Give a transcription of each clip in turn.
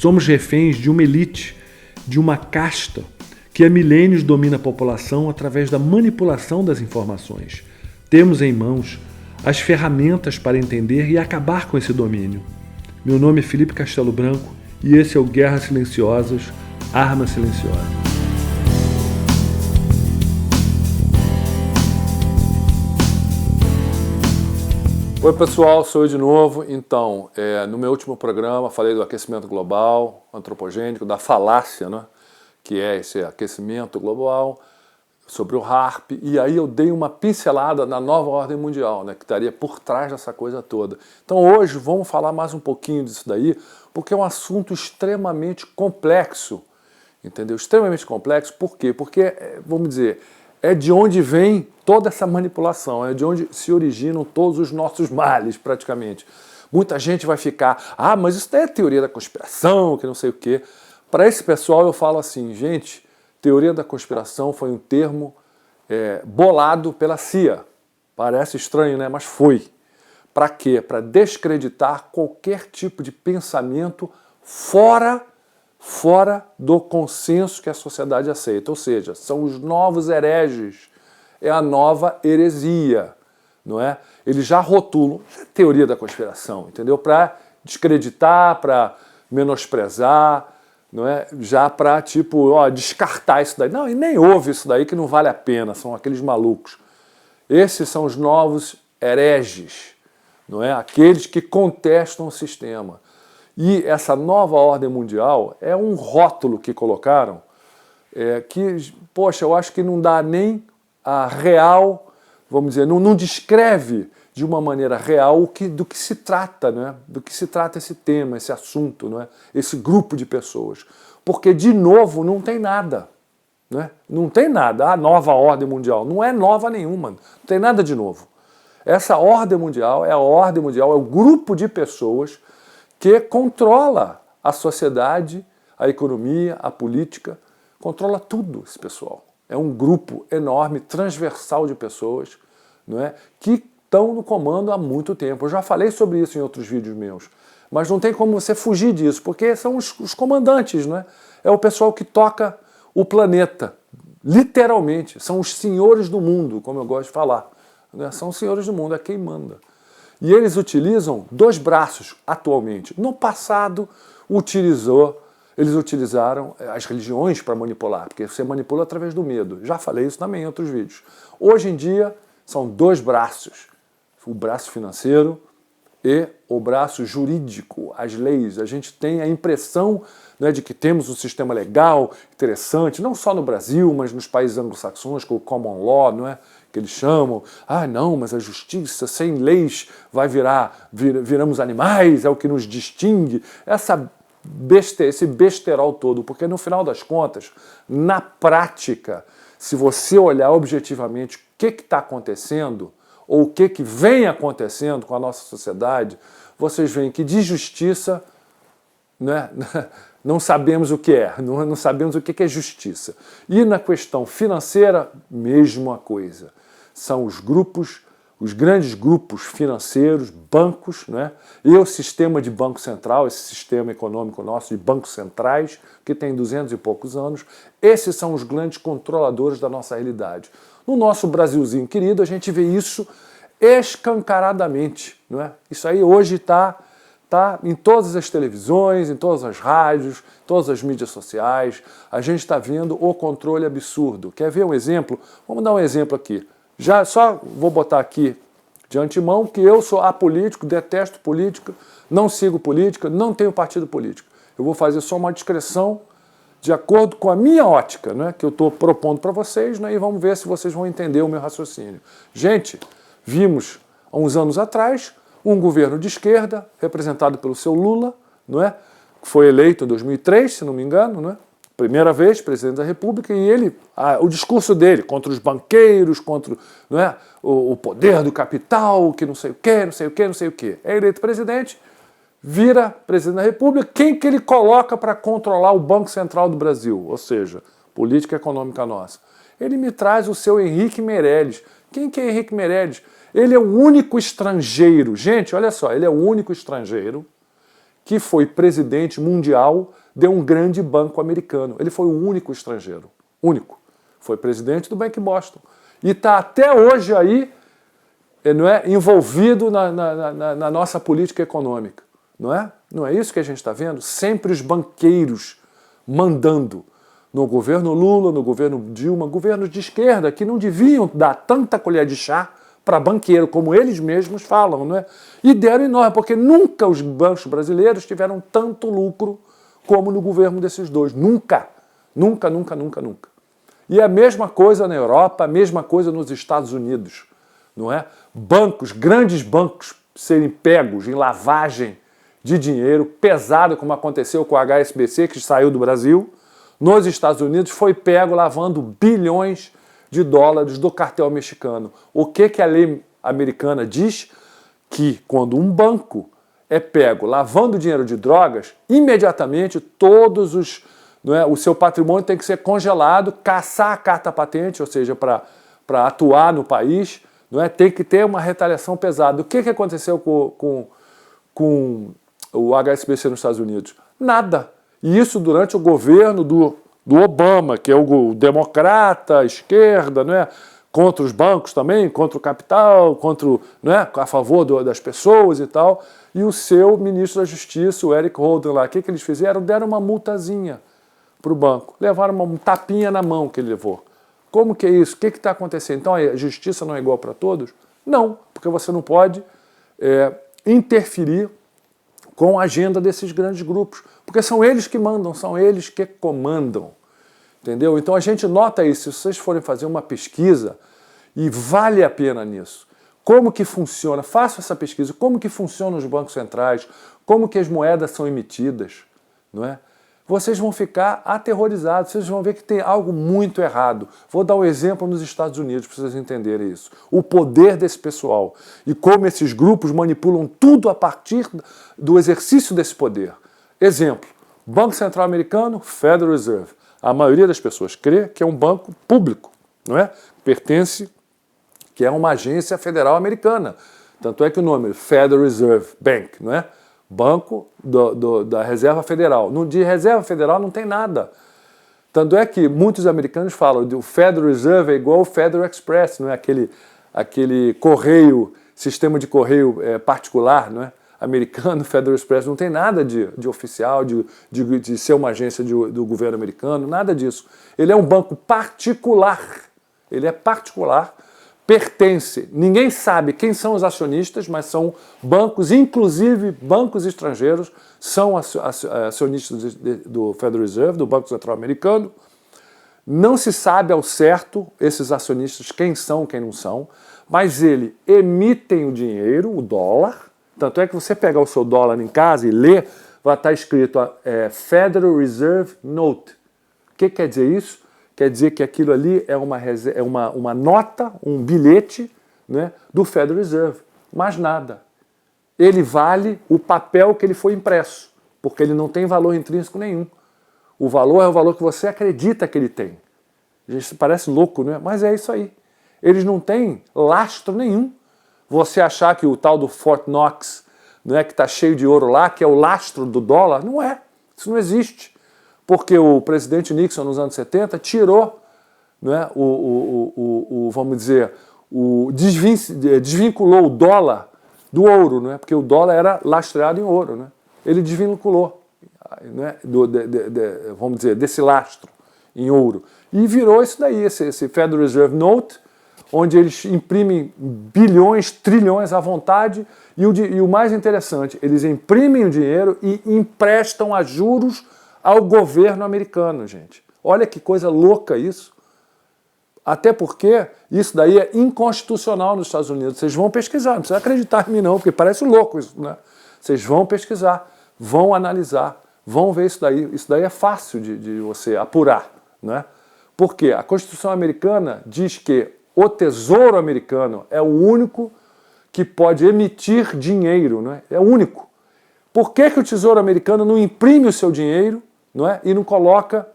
Somos reféns de uma elite, de uma casta que há milênios domina a população através da manipulação das informações. Temos em mãos as ferramentas para entender e acabar com esse domínio. Meu nome é Felipe Castelo Branco e esse é o Guerras Silenciosas, Arma Silenciosa. Oi pessoal, sou eu de novo. Então, no meu último programa falei do aquecimento global, antropogênico, da falácia, né, que é esse aquecimento global, sobre o HAARP, e aí eu dei uma pincelada na nova ordem mundial, né, que estaria por trás dessa coisa toda. Então hoje vamos falar mais um pouquinho disso daí, porque é um assunto extremamente complexo, entendeu? Extremamente complexo, por quê? Porque, vamos dizer, é de onde vem toda essa manipulação, é de onde se originam todos os nossos males, praticamente. Muita gente vai ficar, mas isso é teoria da conspiração, que não sei o quê. Para esse pessoal eu falo assim, gente, teoria da conspiração foi um termo bolado pela CIA. Parece estranho, né? Mas foi. Para quê? Para descreditar qualquer tipo de pensamento fora do consenso que a sociedade aceita. Ou seja, são os novos hereges, é a nova heresia, não é? Eles já rotulam, isso é teoria da conspiração, entendeu? Para descreditar, para menosprezar, não é? Já para, tipo, descartar isso daí. Não, e nem houve isso daí que não vale a pena, são aqueles malucos. Esses são os novos hereges, não é? Aqueles que contestam o sistema. E essa nova ordem mundial é um rótulo que colocaram que, poxa, eu acho que não dá nem a real, vamos dizer, não descreve de uma maneira real do que se trata, né? Do que se trata esse tema, esse assunto, não é? Esse grupo de pessoas. Porque, de novo, não tem nada. Né? Não tem nada. A nova ordem mundial não é nova nenhuma, não tem nada de novo. Essa ordem mundial é o grupo de pessoas que controla a sociedade, a economia, a política, controla tudo esse pessoal. É um grupo enorme, transversal de pessoas, não é? Que estão no comando há muito tempo. Eu já falei sobre isso em outros vídeos meus, mas não tem como você fugir disso, porque são os comandantes, não é? É o pessoal que toca o planeta, literalmente. São os senhores do mundo, como eu gosto de falar. Né? São os senhores do mundo, é quem manda. E eles utilizam dois braços atualmente. No passado, eles utilizaram as religiões para manipular, porque você manipula através do medo. Já falei isso também em outros vídeos. Hoje em dia, são dois braços. O braço financeiro e o braço jurídico, as leis. A gente tem a impressão, né, de que temos um sistema legal interessante, não só no Brasil, mas nos países anglo-saxões, com o common law, não é? Que eles chamam, não, mas a justiça sem leis vai viramos animais, é o que nos distingue. Esse besterol todo, porque no final das contas, na prática, se você olhar objetivamente o que está acontecendo, ou o que vem acontecendo com a nossa sociedade, vocês veem que de justiça, né, não sabemos o que é, não sabemos o que é justiça. E na questão financeira, mesma coisa. São os grandes grupos financeiros, bancos, né, e o sistema de banco central, esse sistema econômico nosso de bancos centrais, que tem 200 e poucos anos, esses são os grandes controladores da nossa realidade. No nosso Brasilzinho querido, a gente vê isso escancaradamente. Não é? Isso aí hoje está em todas as televisões, em todas as rádios, todas as mídias sociais. A gente está vendo o controle absurdo. Quer ver um exemplo? Vamos dar um exemplo aqui. Já só vou botar aqui de antemão que eu sou apolítico, detesto política, não sigo política, não tenho partido político. Eu vou fazer só uma descrição de acordo com a minha ótica, né, que eu estou propondo para vocês, né, e vamos ver se vocês vão entender o meu raciocínio. Gente, vimos há uns anos atrás um governo de esquerda, representado pelo seu Lula, não é, que foi eleito em 2003, se não me engano, não é? Primeira vez presidente da República, e ele, o discurso dele contra os banqueiros, contra, não é, o poder do capital, que não sei o quê, não sei o quê, não sei o quê. É eleito presidente, vira presidente da República, quem que ele coloca para controlar o Banco Central do Brasil? Ou seja, política econômica nossa. Ele me traz o seu Henrique Meirelles. Quem que é Henrique Meirelles? Ele é o único estrangeiro, gente, olha só, ele é o único estrangeiro que foi presidente mundial de um grande banco americano. Ele foi o único estrangeiro, único. Foi presidente do Bank Boston. E está até hoje aí, não é, envolvido na nossa política econômica. Não é? Não é isso que a gente está vendo? Sempre os banqueiros mandando no governo Lula, no governo Dilma, governos de esquerda, que não deviam dar tanta colher de chá para banqueiro, como eles mesmos falam, não é? E deram enorme, porque nunca os bancos brasileiros tiveram tanto lucro como no governo desses dois. Nunca. Nunca, nunca, nunca, nunca. E a mesma coisa na Europa, a mesma coisa nos Estados Unidos, não é? Bancos, grandes bancos, serem pegos em lavagem de dinheiro pesado, como aconteceu com o HSBC, que saiu do Brasil, nos Estados Unidos foi pego lavando bilhões de dólares do cartel mexicano. O que a lei americana diz? Que quando um banco é pego lavando dinheiro de drogas, imediatamente todos os, não é, o seu patrimônio tem que ser congelado, caçar a carta patente, ou seja, para atuar no país, não é, tem que ter uma retaliação pesada. O que aconteceu com o HSBC nos Estados Unidos? Nada. E isso durante o governo do Obama, que é o democrata, a esquerda, não é? Contra os bancos também, contra o capital, não é? A favor das pessoas e tal. E o seu ministro da Justiça, o Eric Holder lá, o que eles fizeram? Deram uma multazinha para o banco. Levaram um tapinha na mão que ele levou. Como que é isso? O que está acontecendo? Então a justiça não é igual para todos? Não, porque você não pode interferir com a agenda desses grandes grupos, porque são eles que mandam, são eles que comandam, entendeu? Então a gente nota isso, se vocês forem fazer uma pesquisa, e vale a pena nisso, como que funciona, façam essa pesquisa, como que funcionam os bancos centrais, como que as moedas são emitidas, não é? Vocês vão ficar aterrorizados, vocês vão ver que tem algo muito errado. Vou dar um exemplo nos Estados Unidos para vocês entenderem isso. O poder desse pessoal e como esses grupos manipulam tudo a partir do exercício desse poder. Exemplo, Banco Central Americano, Federal Reserve. A maioria das pessoas crê que é um banco público, não é? Pertence, que é uma agência federal americana. Tanto é que o nome Federal Reserve Bank, não é? Banco da Reserva Federal. De Reserva Federal não tem nada. Tanto é que muitos americanos falam que o Federal Reserve é igual ao Federal Express, não é? Aquele correio, sistema de correio particular, não é? Americano, Federal Express, não tem nada de oficial, de ser uma agência do governo americano, nada disso. Ele é um banco particular. Ele é particular, pertence. Ninguém sabe quem são os acionistas, mas são bancos, inclusive bancos estrangeiros, são acionistas do Federal Reserve, do Banco Central Americano. Não se sabe ao certo, esses acionistas, quem são, quem não são, mas eles emitem o dinheiro, o dólar. Tanto é que você pegar o seu dólar em casa e ler, vai estar escrito Federal Reserve Note. O que quer dizer isso? Quer dizer que aquilo ali é uma nota, um bilhete, né, do Federal Reserve. Mais nada. Ele vale o papel que ele foi impresso, porque ele não tem valor intrínseco nenhum. O valor é o valor que você acredita que ele tem. Isso parece louco, né? Mas é isso aí. Eles não têm lastro nenhum. Você achar que o tal do Fort Knox, não é, que está cheio de ouro lá, que é o lastro do dólar, não é. Isso não existe. Porque o presidente Nixon, nos anos 70, tirou, não é, vamos dizer, desvinculou o dólar do ouro, não é? Porque o dólar era lastreado em ouro. Né? Ele desvinculou, não é, vamos dizer, desse lastro em ouro. E virou isso daí, esse Federal Reserve Note, onde eles imprimem bilhões, trilhões à vontade, e o mais interessante, eles imprimem o dinheiro e emprestam a juros ao governo americano, gente. Olha que coisa louca isso. Até porque isso daí é inconstitucional nos Estados Unidos. Vocês vão pesquisar, não precisa acreditar em mim não, porque parece louco isso, né? Vocês vão pesquisar, vão analisar, vão ver isso daí. Isso daí é fácil de você apurar, né? Porque a Constituição americana diz que o Tesouro americano é o único que pode emitir dinheiro, não é? É o único. Por que o Tesouro americano não imprime o seu dinheiro, não é? E não coloca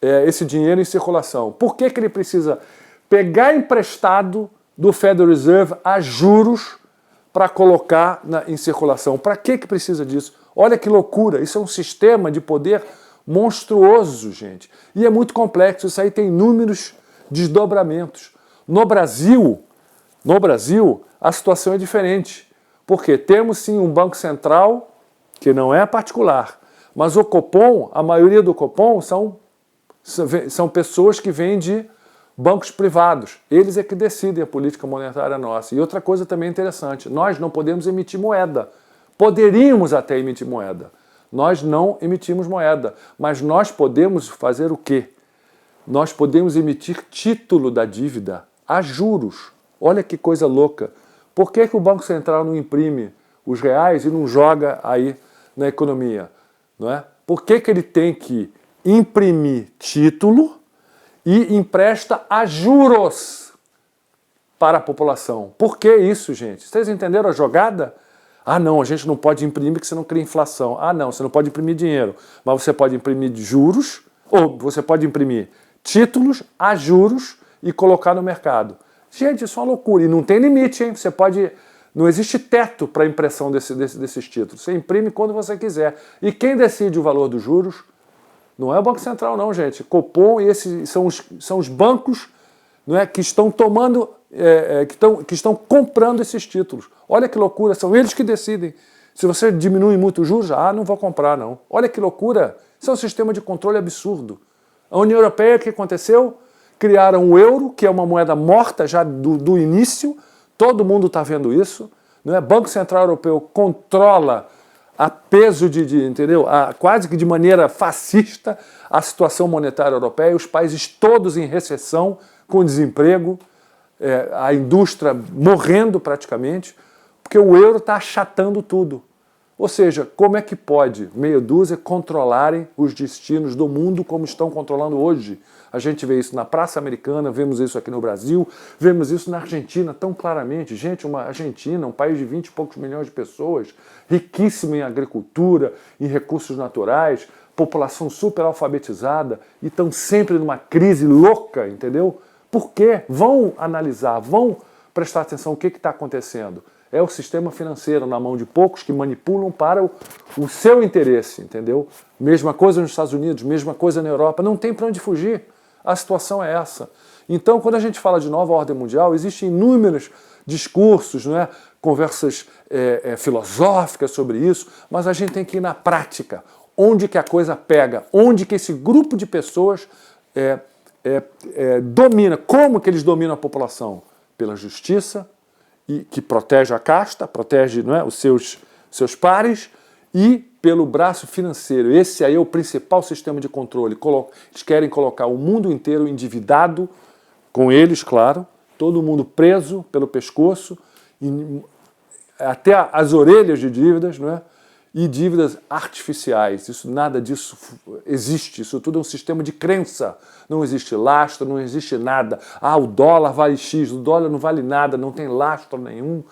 esse dinheiro em circulação? Por que ele precisa pegar emprestado do Federal Reserve a juros para colocar em circulação? Para que precisa disso? Olha que loucura, isso é um sistema de poder monstruoso, gente. E é muito complexo, isso aí tem inúmeros desdobramentos. No Brasil, a situação é diferente. Porque temos sim um Banco Central que não é particular, mas o Copom, a maioria do Copom são pessoas que vêm de bancos privados. Eles é que decidem a política monetária nossa. E outra coisa também interessante, nós não podemos emitir moeda. Poderíamos até emitir moeda. Nós não emitimos moeda, mas nós podemos fazer o quê? Nós podemos emitir título da dívida a juros. Olha que coisa louca. Por que o Banco Central não imprime os reais e não joga aí na economia? Não é? Por que ele tem que imprimir título e empresta a juros para a população? Por que isso, gente? Vocês entenderam a jogada? Ah, não, a gente não pode imprimir porque você não cria inflação. Ah, não, você não pode imprimir dinheiro, mas você pode imprimir juros, ou você pode imprimir títulos a juros e colocar no mercado. Gente, isso é uma loucura. E não tem limite, hein? Você pode... Não existe teto para a impressão desses títulos. Você imprime quando você quiser. E quem decide o valor dos juros? Não é o Banco Central, não, gente. Copom e esses são os bancos, não é, que estão tomando, que estão comprando esses títulos. Olha que loucura, são eles que decidem. Se você diminui muito os juros, não vou comprar, não. Olha que loucura. Isso é um sistema de controle absurdo. A União Europeia, o que aconteceu? Criaram o euro, que é uma moeda morta já do início. Todo mundo está vendo isso. Não é? Banco Central Europeu controla a peso entendeu? Quase que de maneira fascista a situação monetária europeia, os países todos em recessão, com desemprego, a indústria morrendo praticamente, porque o euro está achatando tudo. Ou seja, como é que pode meia dúzia controlarem os destinos do mundo como estão controlando hoje? A gente vê isso na Praça Americana, vemos isso aqui no Brasil, vemos isso na Argentina tão claramente. Gente, uma Argentina, um país de 20 e poucos milhões de pessoas, riquíssimo em agricultura, em recursos naturais, população super alfabetizada, e estão sempre numa crise louca, entendeu? Por quê? Vão analisar, vão prestar atenção no que está acontecendo. É o sistema financeiro na mão de poucos que manipulam para o seu interesse, entendeu? Mesma coisa nos Estados Unidos, mesma coisa na Europa, não tem para onde fugir. A situação é essa. Então, quando a gente fala de nova ordem mundial, existem inúmeros discursos, não é? Conversas filosóficas sobre isso, mas a gente tem que ir na prática. Onde que a coisa pega? Onde que esse grupo de pessoas domina? Como que eles dominam a população? Pela justiça, que protege a casta, protege, não é, os seus pares, e pelo braço financeiro. Esse aí é o principal sistema de controle. Eles querem colocar o mundo inteiro endividado, com eles, claro, todo mundo preso pelo pescoço, até as orelhas de dívidas, não é? E dívidas artificiais. Nada disso existe. Isso tudo é um sistema de crença. Não existe lastro, não existe nada. O dólar vale X, o dólar não vale nada, não tem lastro nenhum,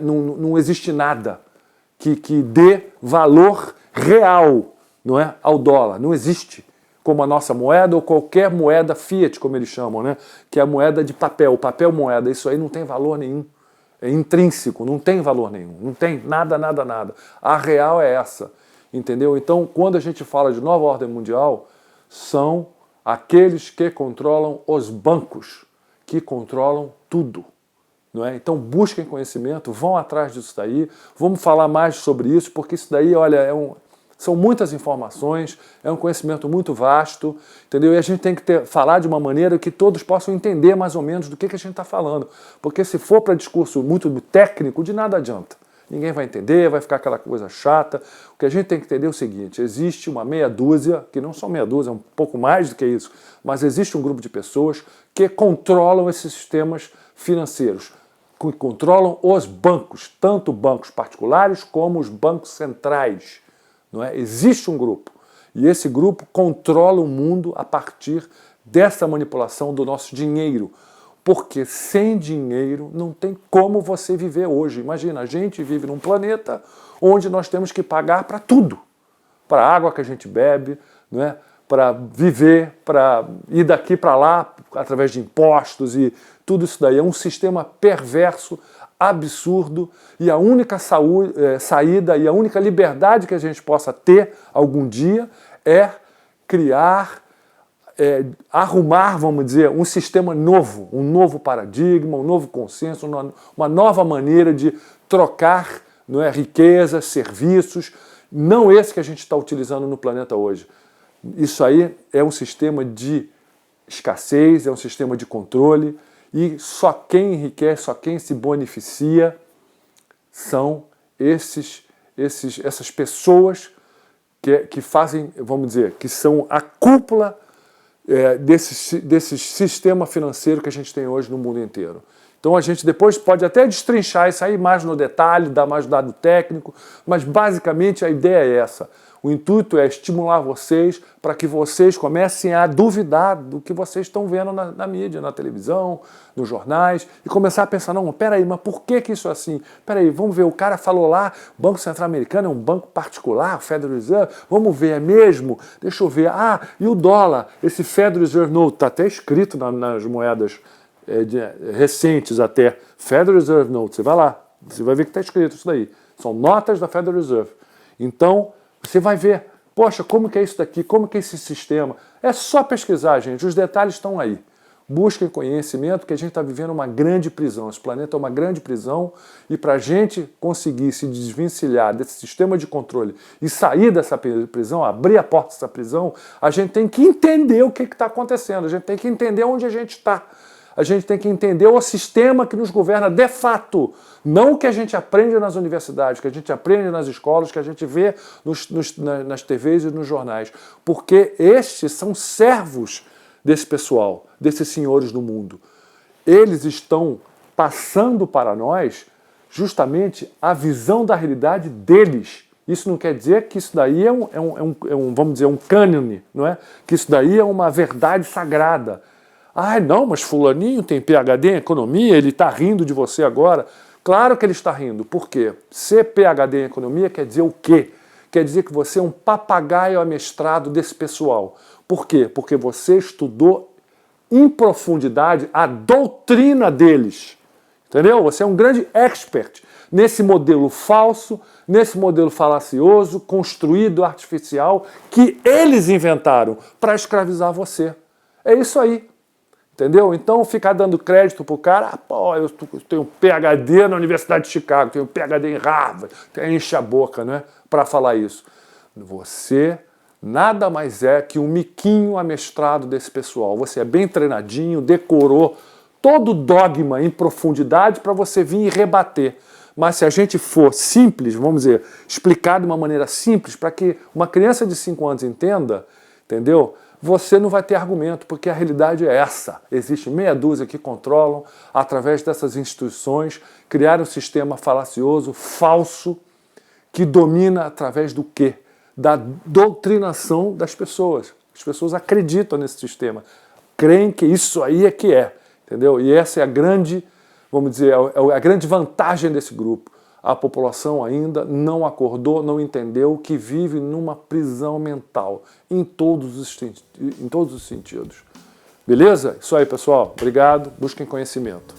não existe nada que dê valor real, não é, ao dólar. Não existe. Como a nossa moeda ou qualquer moeda fiat, como eles chamam, né? Que é a moeda de papel, papel moeda. Isso aí não tem valor nenhum. É intrínseco, não tem valor nenhum, não tem nada. A real é essa, entendeu? Então, quando a gente fala de nova ordem mundial, são aqueles que controlam os bancos, que controlam tudo, não é? Então, busquem conhecimento, vão atrás disso daí, vamos falar mais sobre isso, porque isso daí, olha, são muitas informações, é um conhecimento muito vasto, entendeu? E a gente tem que falar de uma maneira que todos possam entender mais ou menos do que a gente está falando. Porque se for para discurso muito técnico, de nada adianta. Ninguém vai entender, vai ficar aquela coisa chata. O que a gente tem que entender é o seguinte, existe uma meia dúzia, que não são meia dúzia, é um pouco mais do que isso, mas existe um grupo de pessoas que controlam esses sistemas financeiros, que controlam os bancos, tanto bancos particulares como os bancos centrais. Não é? Existe um grupo, e esse grupo controla o mundo a partir dessa manipulação do nosso dinheiro, porque sem dinheiro não tem como você viver hoje. Imagina, a gente vive num planeta onde nós temos que pagar para tudo, para a água que a gente bebe, não é? Para viver, para ir daqui para lá através de impostos, e tudo isso daí é um sistema perverso absurdo e a única saída e a única liberdade que a gente possa ter algum dia é criar, arrumar, vamos dizer, um sistema novo, um novo paradigma, um novo consenso, uma nova maneira de trocar, não é, riquezas, serviços, não esse que a gente está utilizando no planeta hoje. Isso aí é um sistema de escassez, é um sistema de controle e só quem enriquece, só quem se beneficia são essas pessoas que fazem, vamos dizer, que são a cúpula desse sistema financeiro que a gente tem hoje no mundo inteiro. Então a gente depois pode até destrinchar isso aí mais no detalhe, dar mais dado técnico, mas basicamente a ideia é essa. O intuito é estimular vocês para que vocês comecem a duvidar do que vocês estão vendo na mídia, na televisão, nos jornais, e começar a pensar, não, peraí, mas por que isso é assim? Peraí, vamos ver, o cara falou lá, o Banco Central Americano é um banco particular, o Federal Reserve, vamos ver, é mesmo? Deixa eu ver, e o dólar, esse Federal Reserve Note, está até escrito nas moedas recentes até, Federal Reserve Note, você vai lá, você vai ver que está escrito isso daí, são notas da Federal Reserve. Então, você vai ver, poxa, como que é isso daqui, como que é esse sistema. É só pesquisar, gente, os detalhes estão aí. Busquem conhecimento, que a gente está vivendo uma grande prisão. Esse planeta é uma grande prisão e para a gente conseguir se desvencilhar desse sistema de controle e sair dessa prisão, abrir a porta dessa prisão, a gente tem que entender o que está acontecendo, a gente tem que entender onde a gente está. A gente tem que entender o sistema que nos governa de fato, não o que a gente aprende nas universidades, que a gente aprende nas escolas, que a gente vê nas TVs e nos jornais, porque estes são servos desse pessoal, desses senhores do mundo. Eles estão passando para nós justamente a visão da realidade deles. Isso não quer dizer que isso daí vamos dizer, um cânone, não é? Que isso daí é uma verdade sagrada. Não, mas fulaninho tem PhD em economia, ele está rindo de você agora. Claro que ele está rindo. Por quê? Ser PhD em economia quer dizer o quê? Quer dizer que você é um papagaio amestrado desse pessoal. Por quê? Porque você estudou em profundidade a doutrina deles. Entendeu? Você é um grande expert nesse modelo falso, nesse modelo falacioso, construído, artificial, que eles inventaram para escravizar você. É isso aí. Entendeu? Então, ficar dando crédito pro cara, eu tenho PhD na Universidade de Chicago, tenho PhD em Harvard, enche a boca, né, para falar isso. Você nada mais é que um miquinho amestrado desse pessoal. Você é bem treinadinho, decorou todo o dogma em profundidade para você vir e rebater. Mas se a gente for simples, vamos dizer, explicar de uma maneira simples, para que uma criança de 5 anos entenda, entendeu? Você não vai ter argumento, porque a realidade é essa. Existe meia dúzia que controlam, através dessas instituições, criar um sistema falacioso, falso, que domina através do quê? Da doutrinação das pessoas. As pessoas acreditam nesse sistema, creem que isso aí é que é, entendeu? E essa é a grande, vamos dizer, a grande vantagem desse grupo. A população ainda não acordou, não entendeu que vive numa prisão mental, em todos os sentidos. Beleza? Isso aí, pessoal. Obrigado. Busquem conhecimento.